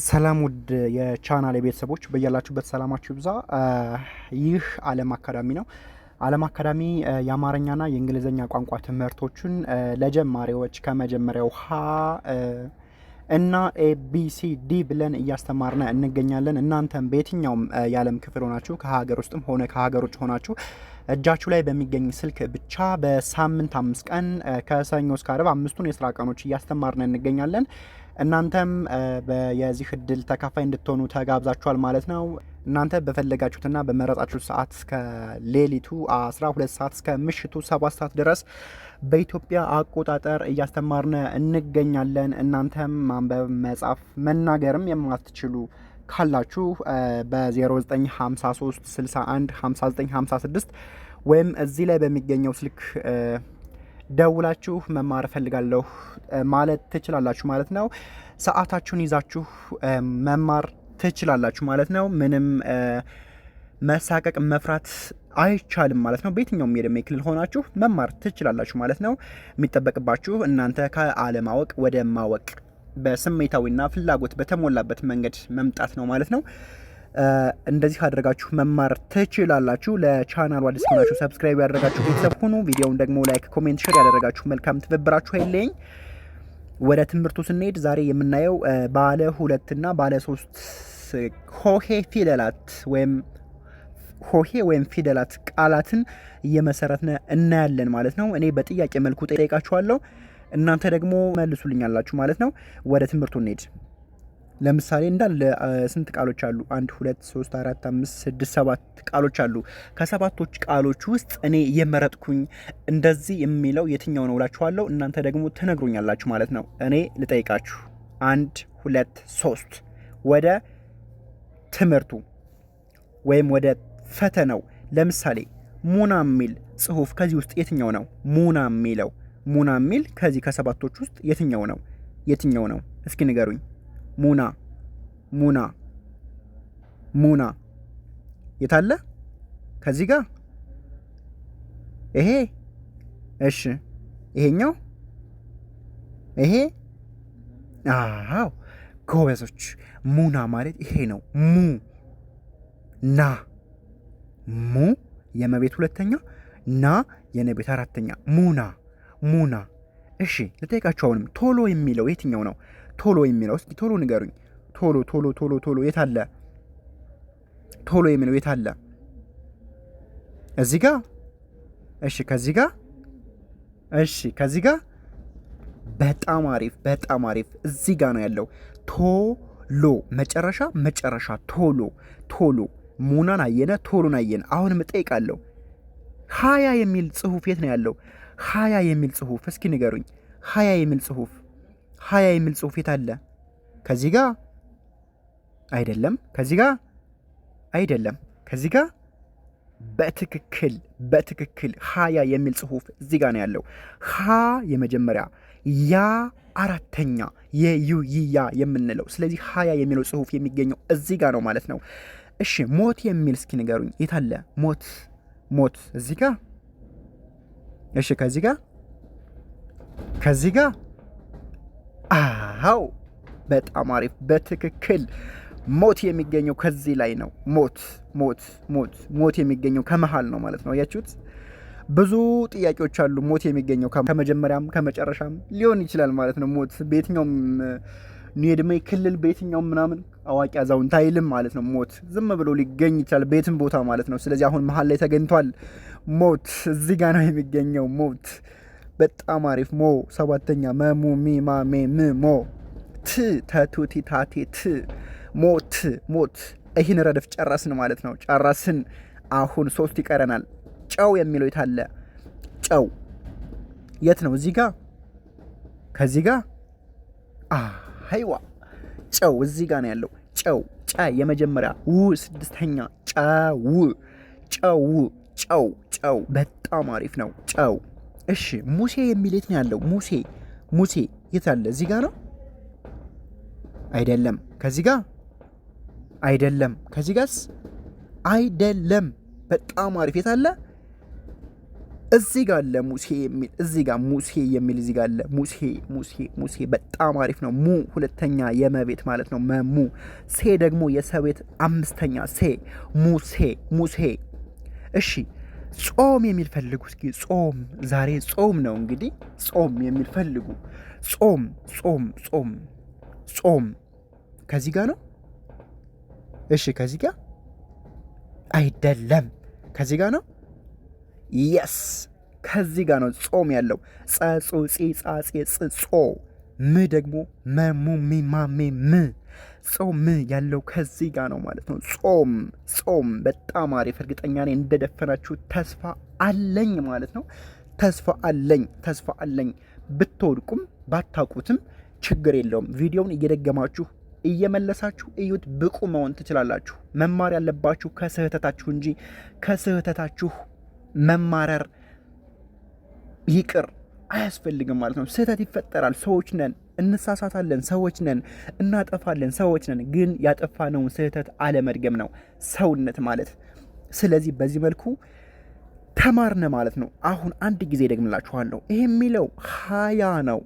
ሰላም ውድ የቻናል ቤተሰቦች በያላችሁበት ሰላማችሁ ይብዛ። ይህ ዓለም አካዳሚ ነው። ዓለም አካዳሚ የአማርኛና የእንግሊዝኛ ቋንቋ ትምህርቶችን ለጀማሪዎች ከመጀመሪያው ሀ እና ኤቢሲዲ ብለን እያስተማርነ እንገኛለን። እናንተም በየትኛውም የዓለም ክፍል ሆናችሁ ከሀገር ውስጥም ሆነ ከሀገር ውጭ ሆናችሁ እጃችሁ ላይ በሚገኝ ስልክ ብቻ በሳምንት 5 ቀን ከሰኞ እስከ ዓርብ 5ቱን የስራ ቀኖች እያስተማርነ እንገኛለን። እናንተም የዚህ እድል ተካፋይ እንድትሆኑ ተጋብዛችኋል ማለት ነው። እናንተ በፈለጋችሁትና በመረጣችሁት ሰዓት እስከ ሌሊቱ 12 ሰዓት እስከ ምሽቱ 7 ሰዓት ድረስ በኢትዮጵያ አቆጣጠር እያስተማርነ እንገኛለን። እናንተም ማንበብ፣ መጻፍ፣ መናገርም የማትችሉ ካላችሁ በ0953 61 59 56 ወይም እዚህ ላይ በሚገኘው ስልክ ደውላችሁ መማር እፈልጋለሁ ማለት ትችላላችሁ ማለት ነው። ሰዓታችሁን ይዛችሁ መማር ትችላላችሁ ማለት ነው። ምንም መሳቀቅ መፍራት አይቻልም ማለት ነው። በየትኛውም የዕድሜ ክልል ሆናችሁ መማር ትችላላችሁ ማለት ነው። የሚጠበቅባችሁ እናንተ ከአለማወቅ ወደ ማወቅ በስሜታዊና ፍላጎት በተሞላበት መንገድ መምጣት ነው ማለት ነው። እንደዚህ አድርጋችሁ መማር ትችላላችሁ። ለቻናሉ አዲስ ሆናችሁ ሰብስክራይብ ያደረጋችሁ ቤተሰብ ሁኑ። ቪዲዮውን ደግሞ ላይክ፣ ኮሜንት፣ ሼር ያደረጋችሁ መልካም ትብብራችሁ አይለኝ። ወደ ትምህርቱ ስንሄድ ዛሬ የምናየው ባለ 2 እና ባለ 3 ሆሄ ፊደላት ወይም ፊደላት ቃላትን እየመሰረትነ እናያለን ማለት ነው። እኔ በጥያቄ መልኩ ጠይቃችኋለሁ፣ እናንተ ደግሞ መልሱልኛላችሁ ማለት ነው። ወደ ትምህርቱ እንሄድ። ለምሳሌ እንዳለ ስንት ቃሎች አሉ? 1 2 3 4 5 6 7 ቃሎች አሉ። ከሰባቶች ቃሎች ውስጥ እኔ የመረጥኩኝ እንደዚህ የሚለው የትኛው ነው እላችኋለሁ። እናንተ ደግሞ ትነግሩኛላችሁ ማለት ነው። እኔ ልጠይቃችሁ 1 2 3 ወደ ትምህርቱ ወይም ወደ ፈተናው። ለምሳሌ ሙና የሚል ጽሁፍ ከዚህ ውስጥ የትኛው ነው? ሙና የሚል ከዚህ ከሰባቶች ውስጥ የትኛው ነው? እስኪ ንገሩኝ። ሙና የታለ? ከዚህ ጋር ይሄ። እሺ ይሄኛው ይሄ። አዎ ጎበዞች። ሙና ማለት ይሄ ነው። ሙ የመቤት ሁለተኛ፣ ና የነቤት አራተኛ። ሙና። እሺ ልጠይቃችሁ አሁንም ቶሎ የሚለው የትኛው ነው? ቶሎ የሚለው እስኪ ቶሎ ንገሩኝ። ቶሎ የታለ? ቶሎ የሚለው የታለ? እዚህ ጋር። እሺ ከዚህ ጋር። እሺ ከዚህ ጋር። በጣም አሪፍ። እዚህ ጋር ነው ያለው። ቶሎ መጨረሻ ቶሎ። ሙናን አየነ፣ ቶሎን አየነ። አሁንም እጠይቃለሁ 20 የሚል ጽሁፍ የት ነው ያለው? 20 የሚል ጽሁፍ እስኪ ንገሩኝ። 20 የሚል ጽሁፍ የት አለ? ከዚህ ጋር አይደለም። ከዚህ ጋር አይደለም። ከዚህ ጋር በትክክል 20 የሚል ጽሁፍ እዚህ ጋር ነው ያለው። ሀ የመጀመሪያ፣ ያ አራተኛ፣ የዩያ የምንለው። ስለዚህ 20 የሚለው ጽሁፍ የሚገኘው እዚህ ጋር ነው ማለት ነው። እሺ ሞት የሚል እስኪ ንገሩኝ። የት አለ? ሞት እዚህ ጋር። እሺ ከዚህ ጋር። አዎ በጣም አሪፍ፣ በትክክል ሞት የሚገኘው ከዚህ ላይ ነው። ሞት የሚገኘው ከመሃል ነው ማለት ነው። አያችሁት? ብዙ ጥያቄዎች አሉ። ሞት የሚገኘው ከመጀመሪያም ከመጨረሻም ሊሆን ይችላል ማለት ነው። ሞት በየትኛውም የዕድሜ ክልል በየትኛውም ምናምን አዋቂ አዛውንት አይልም ማለት ነው። ሞት ዝም ብሎ ሊገኝ ይችላል በየትም ቦታ ማለት ነው። ስለዚህ አሁን መሃል ላይ ተገኝቷል። ሞት እዚህ ጋር ነው የሚገኘው። ሞት በጣም አሪፍ። ሰባተኛ መሙ ሚማ ሜም ሞ ት ተቱ ቲታቴ ት ሞት። ይህን ረድፍ ጨረስን ማለት ነው። ጨረስን። አሁን 3 ይቀረናል። ጨው የሚለው የታለ? ጨው የት ነው? እዚህ ጋር። ከዚህ ጋር አይዋ ጨው እዚህ ጋር ነው ያለው። ጨው የመጀመሪያ፣ ስድስተኛ ጨው። በጣም አሪፍ ነው። ጨው። እሺ ሙሴ የሚል የት ነው ያለው? ሙሴ የት አለ? እዚህ ጋር ነው አይደለም? ከዚህ ጋር አይደለም? ከዚህ ጋርስ አይደለም? በጣም አሪፍ። የት አለ? እዚህ ጋር አለ ሙሴ የሚል እዚህ ጋር ሙሴ የሚል እዚህ ጋር አለ ሙሴ ሙሴ ሙሴ በጣም አሪፍ ነው። ሙ ሁለተኛ የመቤት ማለት ነው መሙ። ሴ ደግሞ የሰቤት አምስተኛ ሴ ሙሴ ሙሴ። እሺ ጾም የሚል ፈልጉ እስኪ። ጾም ዛሬ ጾም ነው እንግዲህ ጾም የሚል ፈልጉ። ጾም ጾም ጾም ጾም ከዚህ ጋር ነው። እሺ ከዚህ ጋር አይደለም፣ ከዚህ ጋር ነው። የስ ከዚህ ጋር ነው ጾም ያለው። ጸጹ ጺ ጻጼ ጽጾ ም ደግሞ መሙ ሚማሜ ም ጾም ም ያለው ከዚህ ጋር ነው ማለት ነው። ጾም ጾም በጣም አሪፍ። እርግጠኛ ነኝ እንደደፈናችሁ ተስፋ አለኝ ማለት ነው። ተስፋ አለኝ ተስፋ አለኝ። ብትወድቁም ባታውቁትም ችግር የለውም። ቪዲዮውን እየደገማችሁ እየመለሳችሁ እዩት። ብቁ መሆን ትችላላችሁ። መማር ያለባችሁ ከስህተታችሁ እንጂ ከስህተታችሁ መማረር ይቅር አያስፈልግም ማለት ነው። ስህተት ይፈጠራል። ሰዎች ነን፣ እንሳሳታለን። ሰዎች ነን፣ እናጠፋለን። ሰዎች ነን። ግን ያጠፋነውን ስህተት አለመድገም ነው ሰውነት ማለት። ስለዚህ በዚህ መልኩ ተማርነ ማለት ነው። አሁን አንድ ጊዜ ደግምላችኋለሁ። ይሄ የሚለው ሀያ ነው።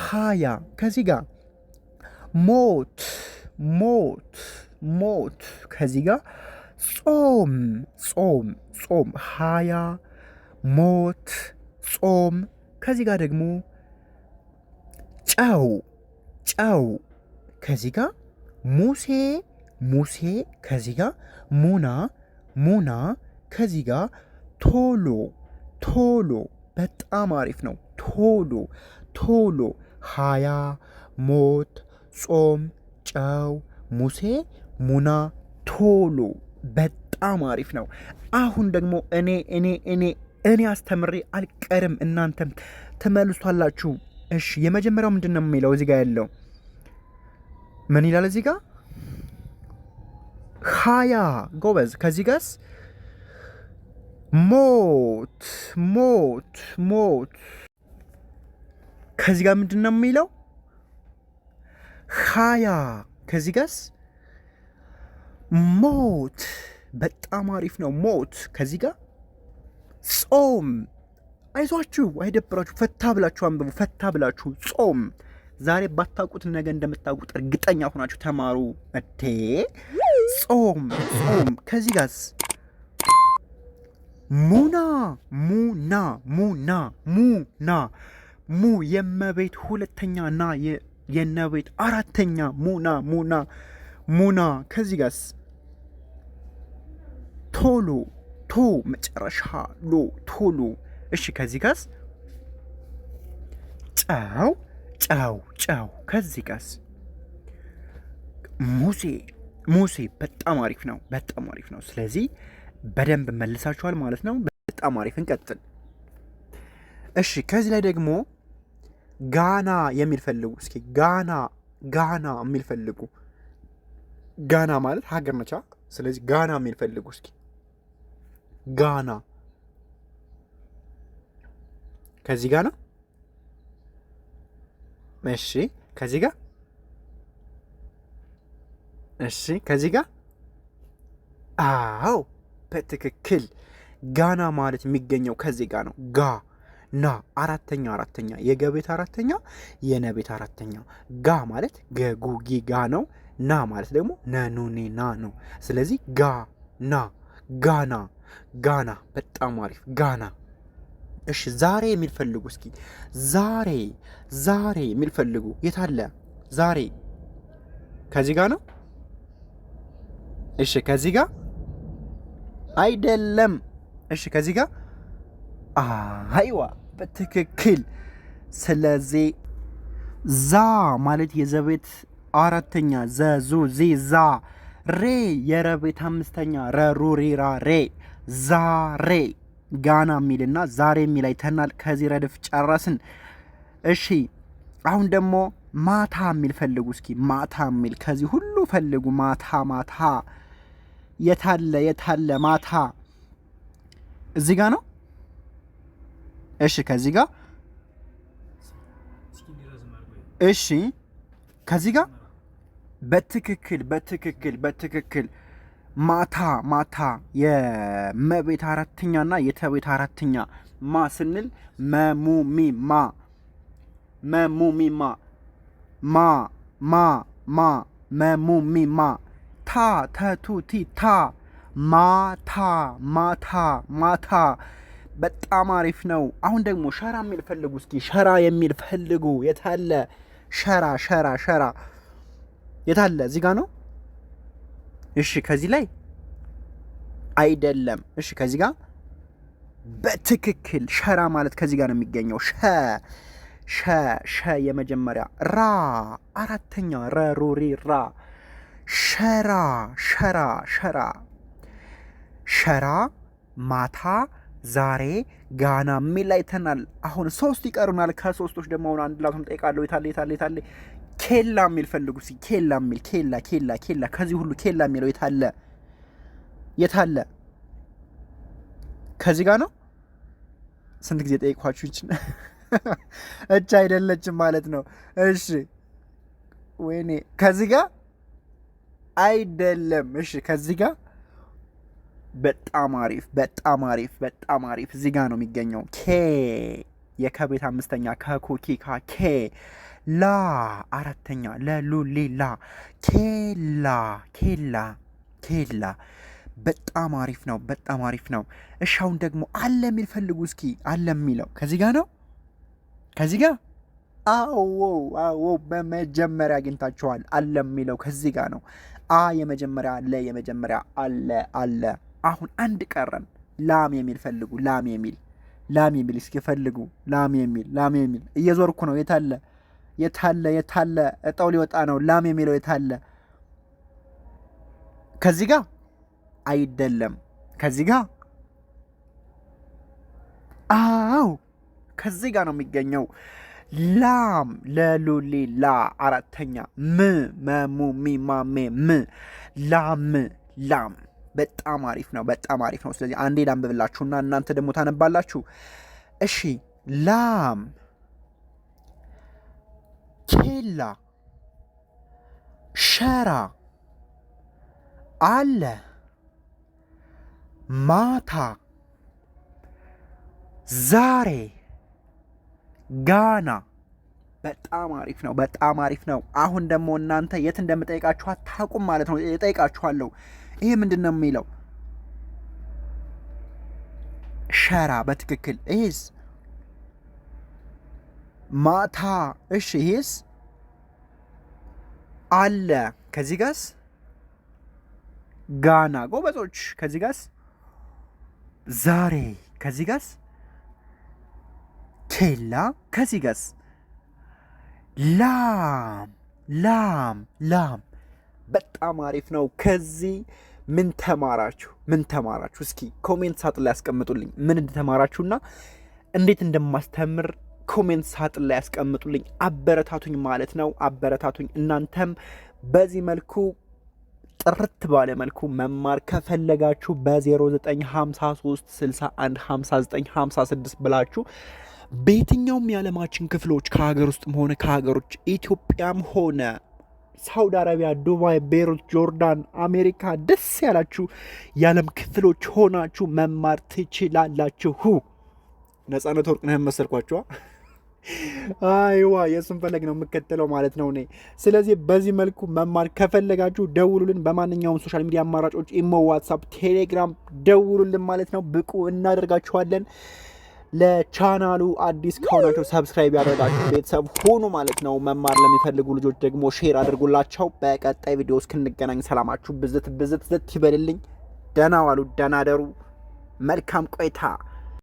ሀያ ከዚህ ጋር ሞት ሞት ሞት ከዚህ ጋር ጾም ጾም ጾም ሀያ ሞት ጾም ከዚህ ጋር ደግሞ ጨው ጨው ከዚህ ጋር ሙሴ ሙሴ ከዚህ ጋር ሙና ሙና ከዚህ ጋር ቶሎ ቶሎ በጣም አሪፍ ነው። ቶሎ ቶሎ ሀያ ሞት ጾም ጨው ሙሴ ሙና ቶሎ በጣም አሪፍ ነው። አሁን ደግሞ እኔ አስተምሬ አልቀርም፣ እናንተም ትመልሷላችሁ። እሺ የመጀመሪያው ምንድን ነው የሚለው? እዚህ ጋር ያለው ምን ይላል? እዚህ ጋር ሀያ ጎበዝ። ከዚህ ጋርስ ሞት ሞት ሞት። ከዚህ ጋር ምንድን ነው የሚለው? ሀያ ከዚህ ጋርስ ሞት በጣም አሪፍ ነው። ሞት ከዚህ ጋር ጾም። አይዟችሁ፣ አይደብራችሁ፣ ፈታ ብላችሁ አንብቡ። ፈታ ብላችሁ ጾም። ዛሬ ባታውቁት ነገ እንደምታውቁት እርግጠኛ ሆናችሁ ተማሩ። እቴ ጾም ጾም። ከዚህ ጋርስ ሙና ሙና ሙና ሙና ሙ የመቤት ሁለተኛ ና የነቤት አራተኛ ሙና ሙና ሙና። ከዚህ ጋርስ ቶሎ ቶ መጨረሻ ሎ ቶሎ። እሺ ከዚህ ጋርስ ጨው ጨው ጨው። ከዚህ ጋርስ ሙሴ ሙሴ። በጣም አሪፍ ነው፣ በጣም አሪፍ ነው። ስለዚህ በደንብ መልሳችኋል ማለት ነው። በጣም አሪፍ። እንቀጥል። እሺ ከዚህ ላይ ደግሞ ጋና የሚል ፈልጉ እስኪ። ጋና ጋና የሚል ፈልጉ። ጋና ማለት ሀገር ነቻ። ስለዚህ ጋና የሚል ፈልጉ እስኪ። ጋና ከዚህ ጋር ነው። እሺ ከዚህ ጋር እሺ ከዚህ ጋር አዎ በትክክል ጋና ማለት የሚገኘው ከዚህ ጋር ነው። ጋ ና አራተኛ የገቤት አራተኛ የነቤት አራተኛ። ጋ ማለት ገጉጊ ጋ ነው። ና ማለት ደግሞ ነኑኔ ና ነው። ስለዚህ ጋ ና ጋና ጋና። በጣም አሪፍ ጋና። እሺ ዛሬ የሚል ፈልጉ እስኪ። ዛሬ የሚል ፈልጉ። የት አለ ዛሬ? ከዚህ ጋር ነው። እሺ ከዚህ ጋር አይደለም። እሺ ከዚህ ጋር አይዋ በትክክል። ስለዚህ ዛ ማለት የዘቤት አራተኛ ዘዙ ዚ ዛ። ሬ የረቤት አምስተኛ ረሩ ሪራ ሬ ዛሬ። ጋና የሚልና ዛሬ የሚል አይተናል። ከዚህ ረድፍ ጨረስን። እሺ አሁን ደግሞ ማታ የሚል ፈልጉ እስኪ። ማታ የሚል ከዚህ ሁሉ ፈልጉ። ማታ የታለ ማታ? እዚህ ጋር ነው። እሺ ከዚህ ጋር እሺ ከዚህ ጋር በትክክል ማታ ማታ የመቤት አራተኛና የተቤት አራተኛ ማ ስንል መሙሚማ መሙሚማ ማ ማ ማ መሙሚማ ታ ተቱቲ ታ ማታ ማታ ማታ። በጣም አሪፍ ነው። አሁን ደግሞ ሸራ የሚል ፈልጉ እስኪ። ሸራ የሚል ፈልጉ። የታለ ሸራ? ሸራ ሸራ የታለ? እዚህ ጋር ነው። እሺ ከዚህ ላይ አይደለም። እሺ ከዚህ ጋር በትክክል ሸራ ማለት ከዚህ ጋር ነው የሚገኘው። ሸ የመጀመሪያ፣ ራ አራተኛ፣ ረሩሪ ራ ሸራ ሸራ ሸራ ሸራ ማታ ዛሬ ጋና የሚል አይተናል። አሁን 3 ይቀሩናል። ከ3ቶች ደግሞ አሁን አንድ ላቱን ጠይቃለሁ። የታለ ኬላ የሚል ፈልጉ እስኪ። ኬላ የሚል ኬላ ከዚህ ሁሉ ኬላ የሚለው የታለ? ከዚህ ጋር ነው። ስንት ጊዜ ጠይቋችሁ ይችን እቻ አይደለችም ማለት ነው። እሺ ወይኔ ከዚህ ጋር አይደለም። እሺ ከዚህ ጋር በጣም አሪፍ እዚህ ጋር ነው የሚገኘው። ኬ የከቤት አምስተኛ ከኩኪካ ኬ ላ አራተኛ ለሉሊላ ኬላ በጣም አሪፍ ነው። እሺ አሁን ደግሞ አለ የሚል ፈልጉ እስኪ። አለ የሚለው ከዚህ ጋር ነው። ከዚህ ጋር አዎ በመጀመሪያ አግኝታችኋል። አለ የሚለው ከዚህ ጋር ነው። አ የመጀመሪያ፣ ለ የመጀመሪያ፣ አለ። አሁን አንድ ቀረን። ላም የሚል ፈልጉ። ላም የሚል እስኪ ፈልጉ። ላም የሚል እየዞርኩ ነው። የታለ እጣው ሊወጣ ነው። ላም የሚለው የታለ? ከዚህ ጋር አይደለም። ከዚህ ጋር አው ከዚህ ጋር ነው የሚገኘው። ላም ለሉሊ ላ አራተኛ፣ መሙሚማሜ ላም በጣም አሪፍ ነው። ስለዚህ አንዴ ላንብብላችሁና እናንተ ደግሞ ታነባላችሁ። እሺ ላም ኬላ ሸራ አለ ማታ ዛሬ ጋና። በጣም አሪፍ ነው። አሁን ደግሞ እናንተ የት እንደምጠይቃችሁ አታውቁም ማለት ነው። እጠይቃችኋለሁ። ይሄ ምንድን ነው የሚለው? ሸራ በትክክል። ይሄስ ማታ። እሺ ይሄስ አለ። ከዚህ ጋርስ ጋና። ጎበዞች። ከዚህ ጋርስ ዛሬ። ከዚህ ጋርስ ኬላ። ከዚህ ጋርስ ላም። በጣም አሪፍ ነው። ከዚህ ምን ተማራችሁ? እስኪ ኮሜንት ሳጥን ላይ ያስቀምጡልኝ። ምን እንደተማራችሁና እንዴት እንደማስተምር ኮሜንት ሳጥን ላይ ያስቀምጡልኝ። አበረታቱኝ ማለት ነው። እናንተም በዚህ መልኩ ጥርት ባለ መልኩ መማር ከፈለጋችሁ በ0953 61 59 56 ብላችሁ በየትኛውም የዓለማችን ክፍሎች ከሀገር ውስጥም ሆነ ከሀገሮች ኢትዮጵያም ሆነ ሳውዲ አረቢያ፣ ዱባይ፣ ቤሩት፣ ጆርዳን፣ አሜሪካ ደስ ያላችሁ የዓለም ክፍሎች ሆናችሁ መማር ትችላላችሁ። ነጻነት ወርቅነህ መሰልኳችኋ? አይዋ የእሱን ፈለግ ነው የምከተለው ማለት ነው እኔ። ስለዚህ በዚህ መልኩ መማር ከፈለጋችሁ ደውሉልን። በማንኛውም ሶሻል ሚዲያ አማራጮች ኢሞ፣ ዋትሳፕ፣ ቴሌግራም ደውሉልን ማለት ነው። ብቁ እናደርጋችኋለን። ለቻናሉ አዲስ ከሆናችሁ ሰብስክራይብ ያደርጋችሁ ቤተሰብ ሁኑ ማለት ነው። መማር ለሚፈልጉ ልጆች ደግሞ ሼር አድርጉላቸው። በቀጣይ ቪዲዮ እስክንገናኝ ሰላማችሁ ብዝት ይበልልኝ። ደህና ዋሉ፣ ደህና ደሩ። መልካም ቆይታ